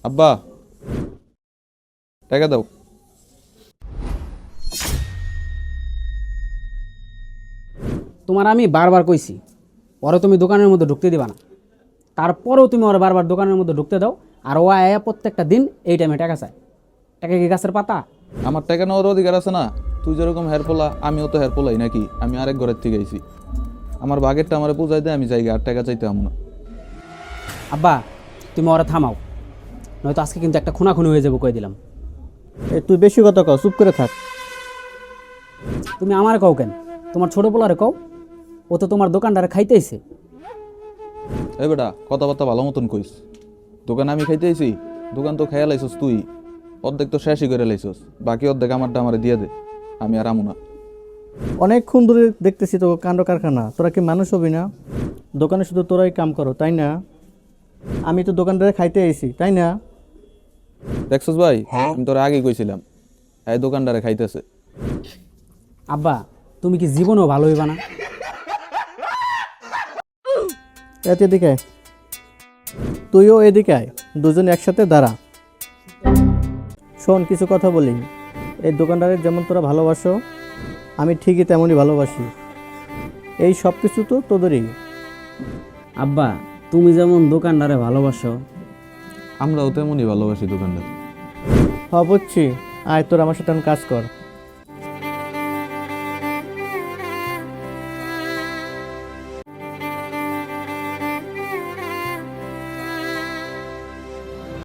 আব্বা, টাকা দাও। তোমার আমি বারবার কইছি ওরে তুমি দোকানের মধ্যে ঢুকতে দিবা না, তারপরেও তুমি ওরা বারবার দোকানের মধ্যে ঢুকতে দাও। আর ও আয়া প্রত্যেকটা দিন এই টাইমে টাকা চায়। টাকা কি গাছের পাতা? আমার টাকা নেওয়ার অধিকার আছে না? তুই যেরকম হেরপোলা, আমিও তো হেরপোলাই নাকি? আমি আরেক ঘরের থেকে আইছি। আমার বাগেরটা আমারে পূজাই দেয়, আমি জায়গা আর টাকা চাইতে আমু না। আব্বা, তুমি ওরা থামাও, নয়তো আজকে কিন্তু একটা খুনাখুনি হয়ে যাবো কই দিলাম। তুই বেশি কথা কও, চুপ করে থাক। তুমি আমার কও কেন? তোমার ছোট পোলারে কও, ও তো তোমার দোকানটারে খাইতেইছে। এই বেটা, কথাবার্তা ভালো মতন কইস। দোকান আমি খাইতে আইছি? দোকান তো খাইয়া লাইছস তুই। অর্ধেক তো শেষই করে লাইছস, বাকি অর্ধেক আমারটা আমারে দিয়ে দে, আমি আর আমু না। অনেকক্ষণ ধরে দেখতেছি তো কাণ্ড কারখানা, তোরা কি মানুষ হবি না? দোকানে শুধু তোরাই কাম করো তাই না? আমি তো দোকানদারে খাইতে আইছি তাই না? দেখছস ভাই, আমি তোর আগেই কইছিলাম এই দোকানদারে খাইতেছে। আব্বা, তুমি কি জীবনেও ভালো হইবা না? এত এদিকে আয়। তুইও এদিকে আয়, দুজন একসাথে দাঁড়া। শোন, কিছু কথা বলি। এই দোকানদারের যেমন তোরা ভালোবাসো, আমি ঠিকই তেমনই ভালোবাসি। এই সব কিছু তো তোদেরই। আব্বা, তুমি যেমন দোকানদারে ভালোবাসো, আমরাও তেমনই ভালোবাসি দোকানদার। বুঝছি। আয়, তোর আমার সাথে এখন কাজ কর।